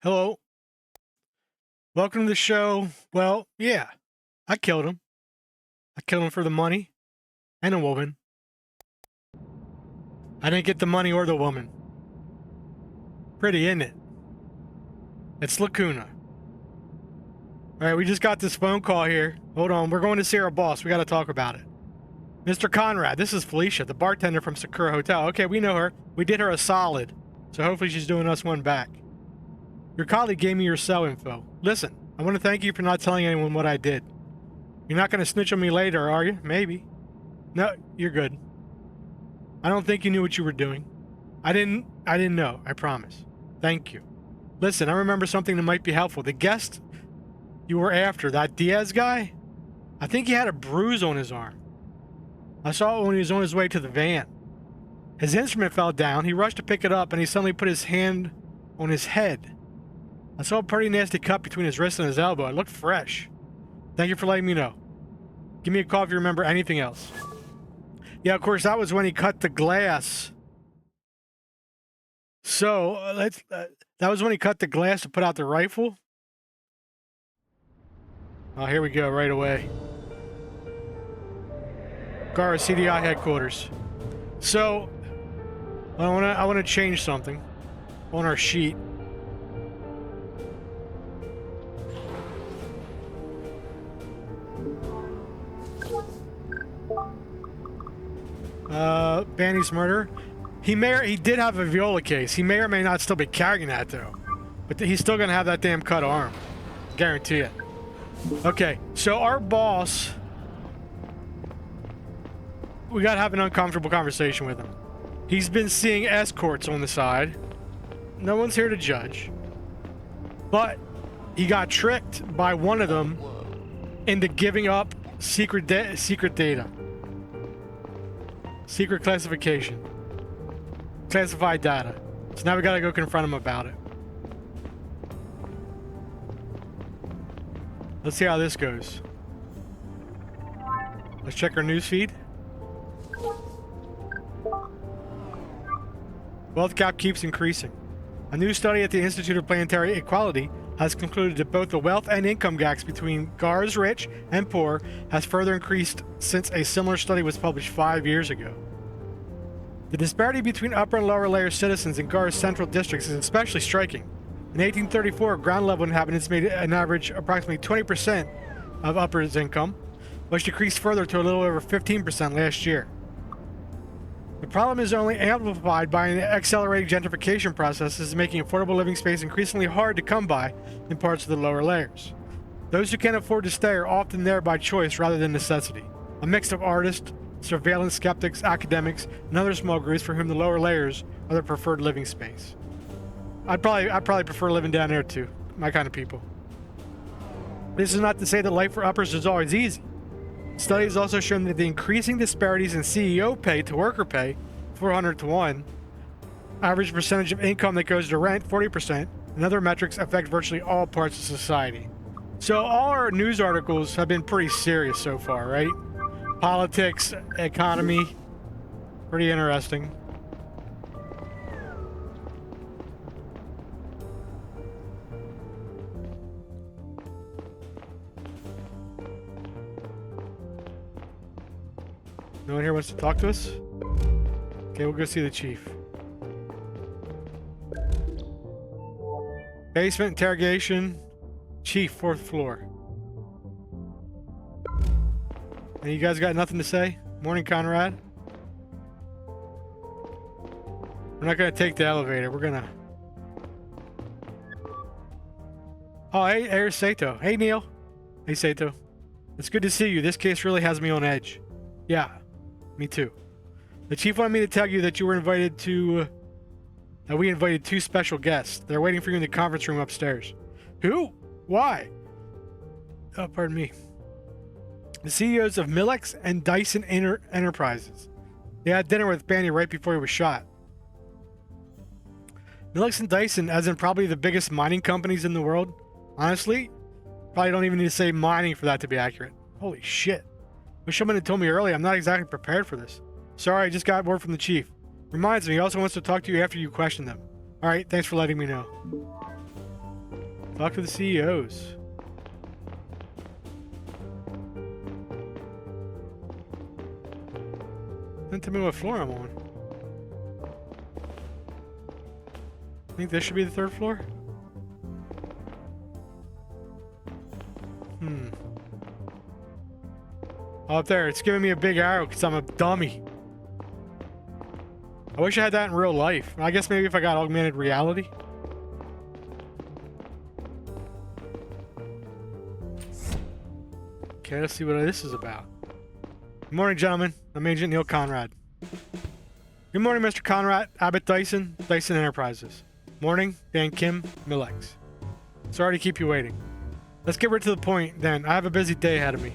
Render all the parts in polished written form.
Hello. Welcome to the show. Well, yeah, I killed him. I killed him for the money and a woman. I didn't get the money or the woman. Pretty, isn't it? It's Lacuna. All right, we just got this phone call here. Hold on, we're going to see our boss. We got to talk about it. Mr. Conrad, this is Felicia, the bartender from Sakura Hotel. Okay, we know her. We did her a solid, so hopefully she's doing us one back. Your colleague gave me your cell info. Listen, I want to thank you for not telling anyone what I did. You're not going to snitch on me later, are you? Maybe. No, you're good. I don't think you knew what you were doing. I didn't know, I promise. Thank you. Listen, I remember something that might be helpful. The guest you were after, that Diaz guy, I think he had a bruise on his arm. I saw it when he was on his way to the van. His instrument fell down, he rushed to pick it up, and he suddenly put his hand on his head. I saw a pretty nasty cut between his wrist and his elbow. It looked fresh. Thank you for letting me know. Give me a call if you remember anything else. Yeah, of course, that was when he cut the glass. So, that was when he cut the glass to put out the rifle? Oh, here we go, right away. Gar CDI headquarters. So, I want to change something on our sheet. Banny's murder. He did have a viola case. He may or may not still be carrying that though. But he's still gonna have that damn cut arm. Guarantee it. Okay, so our boss, we gotta have an uncomfortable conversation with him. He's been seeing escorts on the side. No one's here to judge. But he got tricked by one of them into giving up secret data. Secret classification. Classified data. So now we gotta go confront him about it. Let's see how this goes. Let's check our news feed. Wealth gap keeps increasing. A new study at the Institute of Planetary Equality has concluded that both the wealth and income gaps between Gar's rich and poor has further increased since a similar study was published 5 years ago. The disparity between upper and lower layer citizens in Gar's central districts is especially striking. In 1834, ground level inhabitants made an average approximately 20% of upper's income, which decreased further to a little over 15% last year. The problem is only amplified by an accelerating gentrification process, making affordable living space increasingly hard to come by in parts of the lower layers. Those who can't afford to stay are often there by choice rather than necessity. A mix of artists, surveillance skeptics, academics, and other small groups for whom the lower layers are their preferred living space. I'd probably prefer living down there too. My kind of people. This is not to say that life for uppers is always easy. Studies also shown that the increasing disparities in CEO pay to worker pay, 400 to 1, average percentage of income that goes to rent, 40%, and other metrics affect virtually all parts of society. So all our news articles have been pretty serious so far, right? Politics, economy, pretty interesting. No one here wants to talk to us? Okay, we'll go see the chief. Basement interrogation. Chief, 4th floor. And you guys got nothing to say? Morning, Conrad. We're not gonna take the elevator. We're gonna... Oh, hey, there's Sato. Hey, Neil. Hey, Sato. It's good to see you. This case really has me on edge. Yeah. Me too. The chief wanted me to tell you that you were invited to... that we invited 2 special guests. They're waiting for you in the conference room upstairs. Who? Why? Oh, pardon me. The CEOs of Millex and Dyson Enterprises. They had dinner with Banny right before he was shot. Millex and Dyson, as in probably the biggest mining companies in the world. Honestly, probably don't even need to say mining for that to be accurate. Holy shit. Wish someone had told me earlier. I'm not exactly prepared for this. Sorry, I just got word from the chief. Reminds me, he also wants to talk to you after you question them. Alright, thanks for letting me know. Talk to the CEOs. Don't tell me what floor I'm on. I think this should be the 3rd floor. Up there, it's giving me a big arrow because I'm a dummy. I wish I had that in real life. I guess maybe if I got augmented reality. Okay, let's see what this is about. Good morning, gentlemen. I'm Agent Neil Conrad. Good morning, Mr. Conrad, Abbott Dyson, Dyson Enterprises. Morning, Dan Kim, Millex. Sorry to keep you waiting. Let's get right to the point then. I have a busy day ahead of me.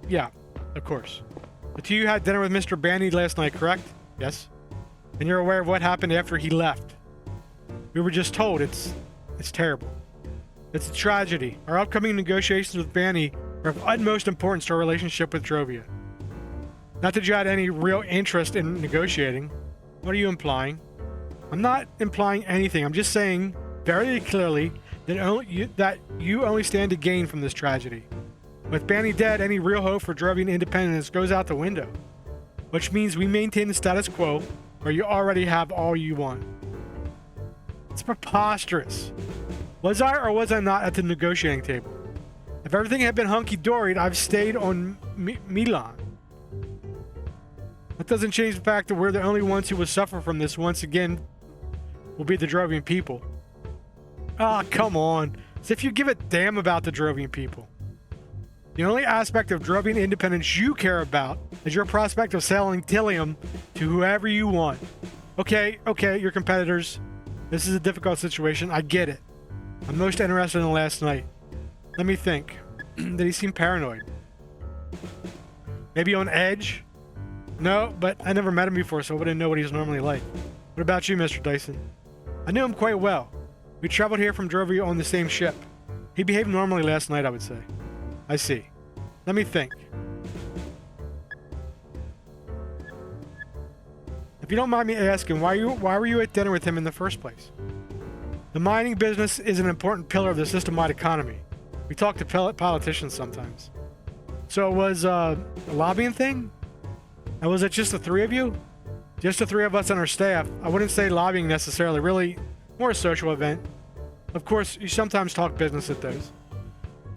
Yeah, of course. The two of you had dinner with Mr. Bandy last night, correct? Yes. And you're aware of what happened after he left. We were just told it's terrible. It's a tragedy. Our upcoming negotiations with Bandy are of utmost importance to our relationship with Drovia. Not that you had any real interest in negotiating. What are you implying? I'm not implying anything. I'm just saying very clearly that you only stand to gain from this tragedy. With Banny dead, any real hope for Drovian independence goes out the window. Which means we maintain the status quo, where you already have all you want. It's preposterous. Was I or was I not at the negotiating table? If everything had been hunky-dory, I've stayed on Milan. That doesn't change the fact that we're the only ones who will suffer from this once again will be the Drovian people. Ah, come on. As if you give a damn about the Drovian people. The only aspect of Drovian independence you care about is your prospect of selling Tillium to whoever you want. Okay, your competitors. This is a difficult situation. I get it. I'm most interested in last night. Let me think. Did he seem paranoid? Maybe on edge? No, but I never met him before, so I wouldn't know what he's normally like. What about you, Mr. Dyson? I knew him quite well. We traveled here from Drovia on the same ship. He behaved normally last night, I would say. I see. Let me think. If you don't mind me asking, why were you at dinner with him in the first place? The mining business is an important pillar of the system-wide economy. We talk to politicians sometimes. So it was a lobbying thing? And was it just the 3 of you? Just the 3 of us on our staff. I wouldn't say lobbying necessarily, really more a social event. Of course, you sometimes talk business at those.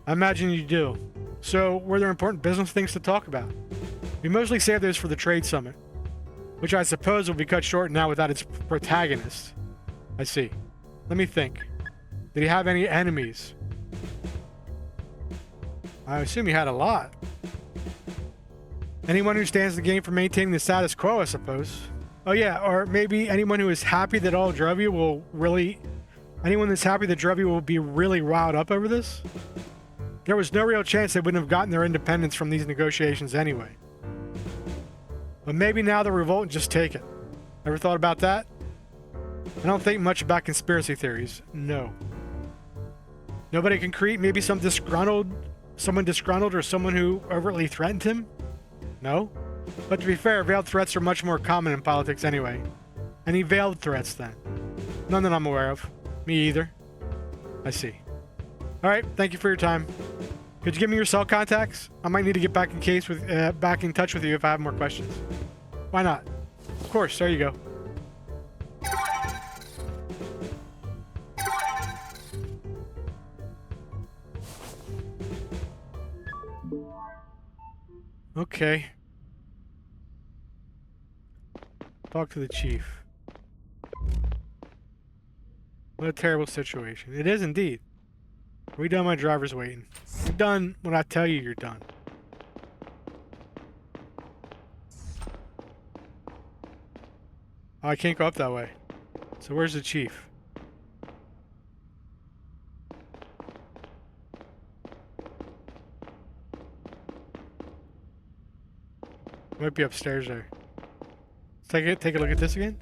I imagine you do. So, were there important business things to talk about? We mostly save those for the trade summit, which I suppose will be cut short now without its protagonist. I see. Let me think. Did he have any enemies? I assume he had a lot. Anyone who stands to gain from maintaining the status quo, I suppose. Oh yeah, or maybe anyone who is happy that all Drovia will really... Anyone that's happy that Drovia will be really riled up over this? There was no real chance they wouldn't have gotten their independence from these negotiations anyway. But maybe now they'll revolt and just take it. Ever thought about that? I don't think much about conspiracy theories. No. Nobody concrete? Maybe someone disgruntled or someone who overtly threatened him? No? But to be fair, veiled threats are much more common in politics anyway. Any veiled threats then? None that I'm aware of. Me either. I see. Alright, thank you for your time. Could you give me your cell contacts? I might need to get back in touch with you if I have more questions. Why not? Of course, there you go. Okay. Talk to the chief. What a terrible situation. It is indeed. Are we done? My driver's waiting. You're done when I tell you you're done. Oh, I can't go up that way. So where's the chief? Might be upstairs there. Let's take a look at this again.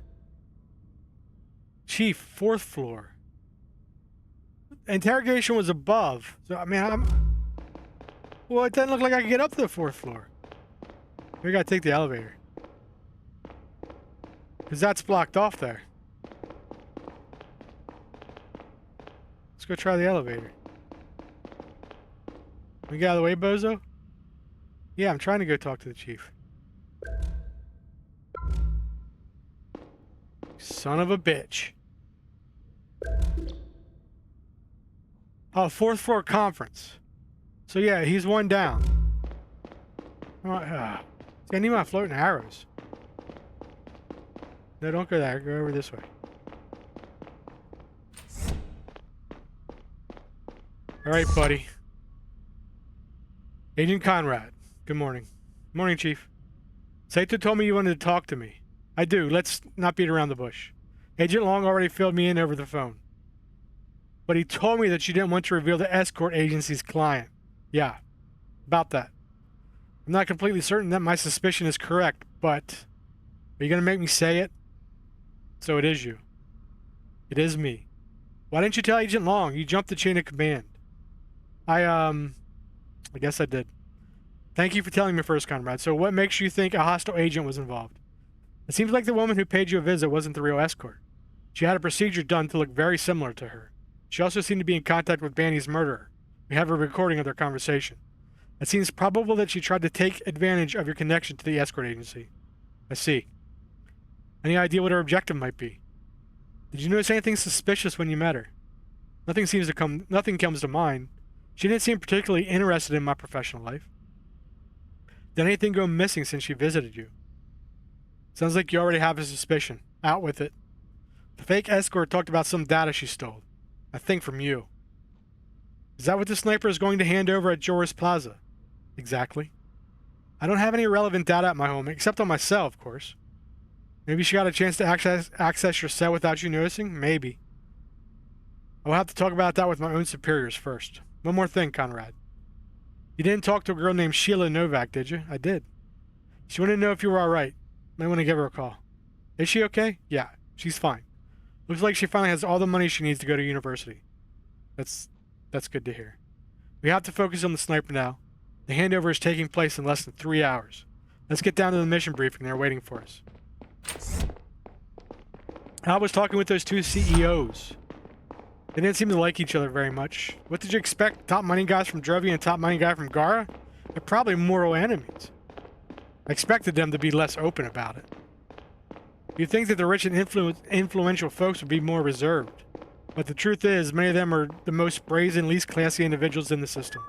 Chief, 4th floor. Interrogation was above. So, I mean, well, it doesn't look like I can get up to the 4th floor. We gotta take the elevator. Because that's blocked off there. go try the elevator. We get out of the way, bozo? Yeah, I'm trying to go talk to the chief. Son of a bitch. Oh, fourth floor conference. So yeah, he's one down. See, I need my floating arrows. No, don't go there. Go over this way. Alright, buddy. Agent Conrad. Good morning. Morning, Chief. Saito told me you wanted to talk to me. I do. Let's not beat around the bush. Agent Long already filled me in over the phone. But he told me that you didn't want to reveal the escort agency's client. Yeah, about that. I'm not completely certain that my suspicion is correct, but... Are you going to make me say it? So it is you. It is me. Why didn't you tell Agent Long? You jumped the chain of command. I guess I did. Thank you for telling me first, Conrad. So what makes you think a hostile agent was involved? It seems like the woman who paid you a visit wasn't the real escort. She had a procedure done to look very similar to her. She also seemed to be in contact with Banny's murderer. We have a recording of their conversation. It seems probable that she tried to take advantage of your connection to the escort agency. I see. Any idea what her objective might be? Did you notice anything suspicious when you met her? Nothing comes to mind. She didn't seem particularly interested in my professional life. Did anything go missing since she visited you? Sounds like you already have a suspicion. Out with it. The fake escort talked about some data she stole. I think from you. Is that what the sniper is going to hand over at Joris Plaza? Exactly. I don't have any relevant data at my home, except on my cell, of course. Maybe she got a chance to access your cell without you noticing? Maybe. I'll have to talk about that with my own superiors first. One more thing, Conrad. You didn't talk to a girl named Sheila Novak, did you? I did. She wanted to know if you were alright. Might want to give her a call. Is she okay? Yeah, she's fine. Looks like she finally has all the money she needs to go to university. That's good to hear. We have to focus on the sniper now. The handover is taking place in less than 3 hours. Let's get down to the mission briefing. They're waiting for us. I was talking with those two CEOs. They didn't seem to like each other very much. What did you expect? Top mining guys from Drovia and top mining guy from Gara? They're probably mortal enemies. I expected them to be less open about it. You'd think that the rich and influential folks would be more reserved. But the truth is, many of them are the most brazen, least classy individuals in the system.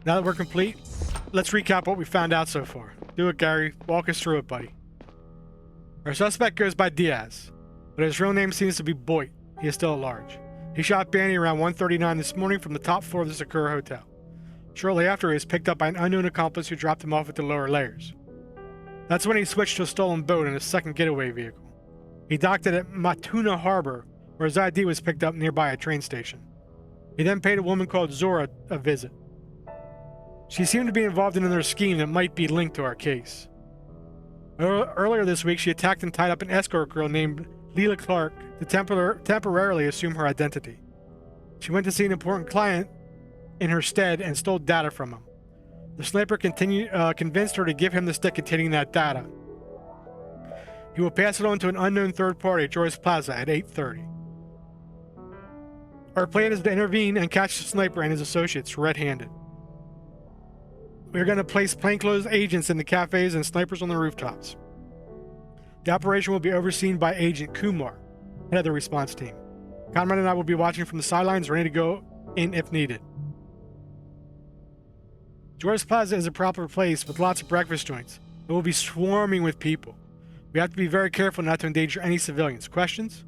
Now that we're complete, let's recap what we found out so far. Do it, Gary. Walk us through it, buddy. Our suspect goes by Diaz, but his real name seems to be Boyd. He is still at large. He shot Banny around 1:39 this morning from the top floor of the Sakura Hotel. Shortly after, he was picked up by an unknown accomplice who dropped him off at the lower layers. That's when he switched to a stolen boat and a second getaway vehicle. He docked it at Matuna Harbor, where his ID was picked up nearby a train station. He then paid a woman called Zora a visit. She seemed to be involved in another scheme that might be linked to our case. Earlier this week, she attacked and tied up an escort girl named Leela Clark to temporarily assume her identity. She went to see an important client in her stead and stole data from him. The sniper convinced her to give him the stick containing that data. He will pass it on to an unknown third party at Joris Plaza at 8:30. Our plan is to intervene and catch the sniper and his associates red-handed. We are going to place plainclothes agents in the cafes and snipers on the rooftops. The operation will be overseen by Agent Kumar, head of the response team. Conrad and I will be watching from the sidelines, ready to go in if needed. Joris Plaza is a proper place with lots of breakfast joints. It will be swarming with people. We have to be very careful not to endanger any civilians. Questions?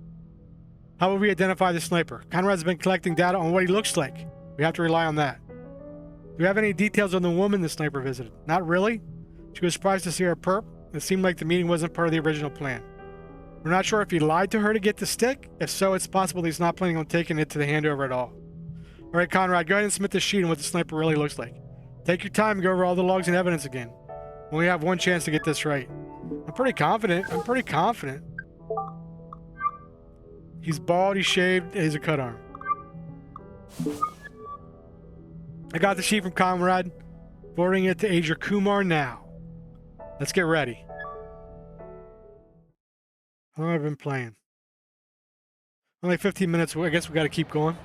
How will we identify the sniper? Conrad's been collecting data on what he looks like. We have to rely on that. Do we have any details on the woman the sniper visited? Not really. She was surprised to see her perp. It seemed like the meeting wasn't part of the original plan. We're not sure if he lied to her to get the stick. If so, it's possible he's not planning on taking it to the handover at all. Alright, Conrad, go ahead and submit the sheet on what the sniper really looks like. Take your time and go over all the logs and evidence again. We only have one chance to get this right. I'm pretty confident. He's bald, he's shaved, and he's a cut arm. I got the sheet from Conrad. Forwarding it to Agent Kumar now. Let's get ready. How long have I been playing? Only 15 minutes. I guess we got to keep going.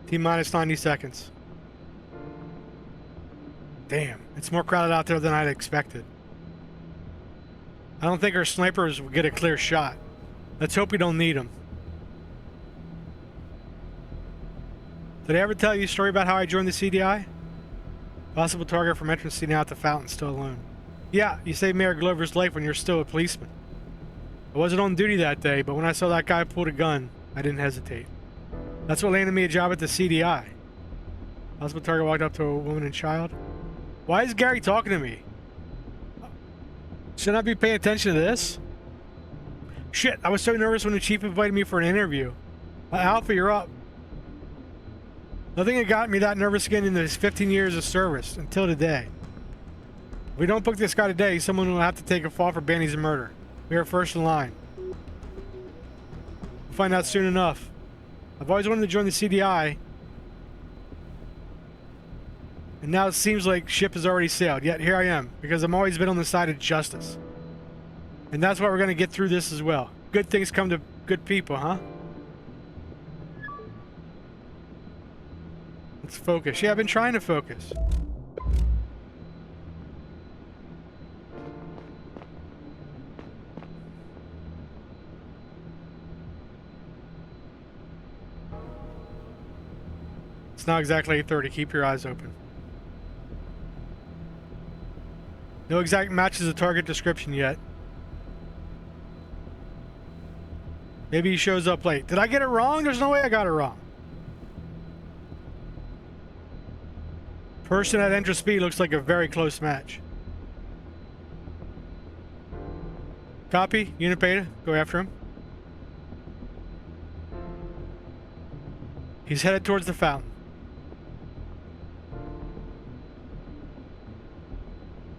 T-minus 90 seconds. Damn, it's more crowded out there than I'd expected. I don't think our snipers will get a clear shot. Let's hope we don't need them. Did I ever tell you a story about how I joined the CDI? Possible target from entrance seating out the fountain, still alone. Yeah, you saved Mayor Glover's life when you're still a policeman. I wasn't on duty that day, but when I saw that guy pull a gun, I didn't hesitate. That's what landed me a job at the CDI. Possible target walked up to a woman and child. Why is Gary talking to me? Shouldn't I be paying attention to this? Shit, I was so nervous when the chief invited me for an interview. Alpha, you're up. Nothing had got me that nervous again in his 15 years of service, until today. If we don't book this guy today, someone will have to take a fall for Banny's murder. We are first in line. We'll find out soon enough. I've always wanted to join the CDI, and now it seems like ship has already sailed. Yet here I am, because I've always been on the side of justice. And that's why we're going to get through this as well. Good things come to good people, huh? Let's focus. Yeah, I've been trying to focus. It's not exactly 8:30. Keep your eyes open. No exact matches the target description yet. Maybe he shows up late. Did I get it wrong? There's no way I got it wrong. Person at entrance speed looks like a very close match. Copy. Unit Beta. Go after him. He's headed towards the fountain.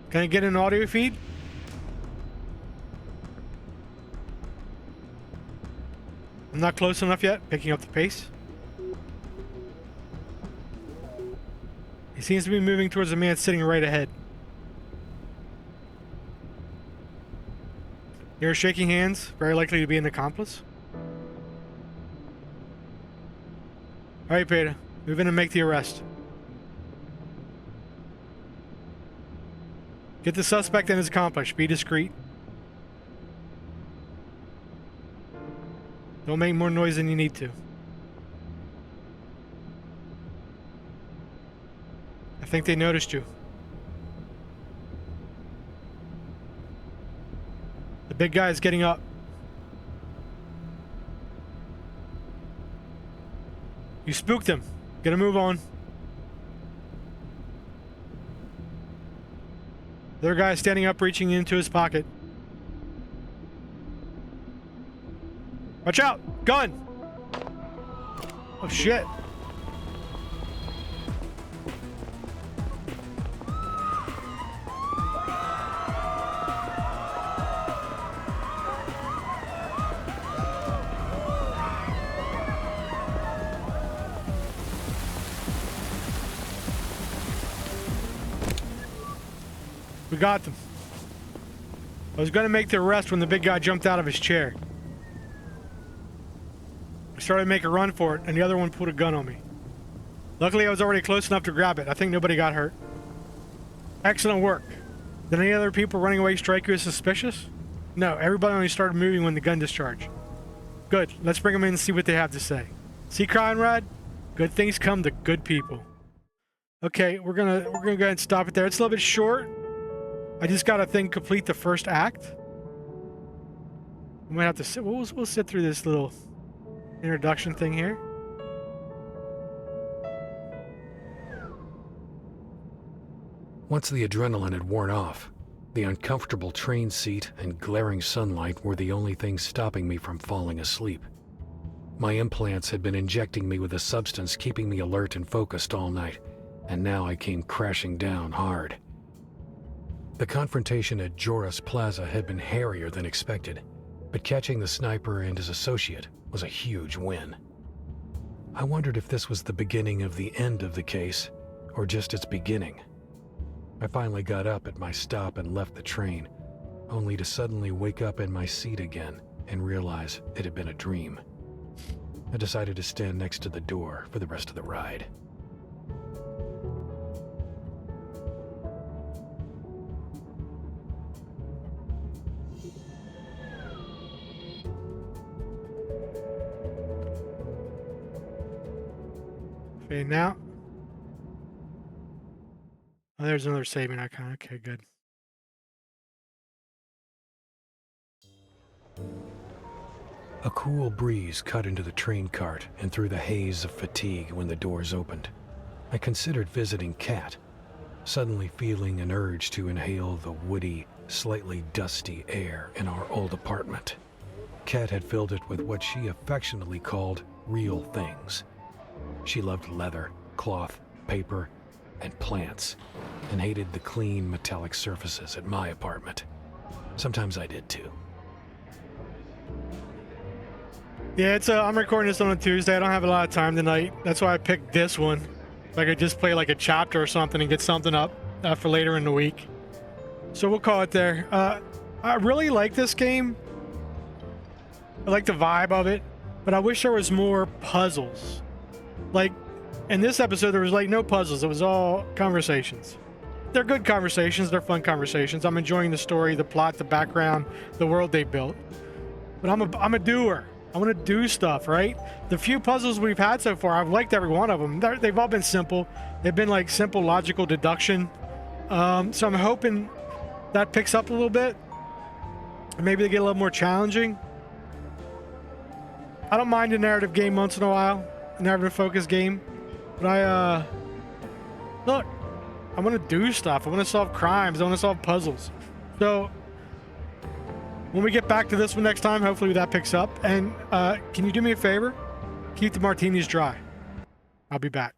Can I get an audio feed? I'm not close enough yet. Picking up the pace. He seems to be moving towards the man sitting right ahead. You're shaking hands, very likely to be an accomplice. Alright, Beta. Move in and make the arrest. Get the suspect and his accomplice. Be discreet. Don't make more noise than you need to. I think they noticed you. The big guy is getting up. You spooked him. Get a move on. The other guy is standing up, reaching into his pocket. Watch out! Gun! Oh shit. We got them. I was gonna make the arrest when the big guy jumped out of his chair. I started to make a run for it, and the other one pulled a gun on me. Luckily, I was already close enough to grab it. I think nobody got hurt. Excellent work. Did any other people running away strike you as suspicious? No, everybody only started moving when the gun discharged. Good. Let's bring them in and see what they have to say. See, Conrad? Good things come to good people. Okay, we're gonna go ahead and stop it there. It's a little bit short. I just gotta complete the first act. We might have to sit. We'll sit through this little introduction thing here. Once the adrenaline had worn off, the uncomfortable train seat and glaring sunlight were the only things stopping me from falling asleep. My implants had been injecting me with a substance keeping me alert and focused all night, and now I came crashing down hard. The confrontation at Joras Plaza had been hairier than expected, but catching the sniper and his associate was a huge win. I wondered if this was the beginning of the end of the case, or just its beginning. I finally got up at my stop and left the train, only to suddenly wake up in my seat again and realize it had been a dream. I decided to stand next to the door for the rest of the ride. Fading out. Oh, there's another saving icon. Okay, good. A cool breeze cut into the train cart and through the haze of fatigue when the doors opened. I considered visiting Kat, suddenly feeling an urge to inhale the woody, slightly dusty air in our old apartment. Kat had filled it with what she affectionately called real things. She loved leather, cloth, paper, and plants, and hated the clean metallic surfaces at my apartment. Sometimes I did too. Yeah, I'm recording this on a Tuesday. I don't have a lot of time tonight. That's why I picked this one. So I could just play like a chapter or something and get something up for later in the week. So we'll call it there. I really like this game. I like the vibe of it, but I wish there was more puzzles. Like, in this episode, there was like no puzzles. It was all conversations. They're good conversations. They're fun conversations. I'm enjoying the story, the plot, the background, the world they built. But I'm a doer. I want to do stuff, right? The few puzzles we've had so far, I've liked every one of them. They've all been simple. They've been like simple logical deduction. So I'm hoping that picks up a little bit. Maybe they get a little more challenging. I don't mind a narrative game once in a while, a narrative focused game. But look, I want to do stuff. I want to solve crimes. I want to solve puzzles. So when we get back to this one next time, hopefully that picks up. And can you do me a favor? Keep the martinis dry. I'll be back.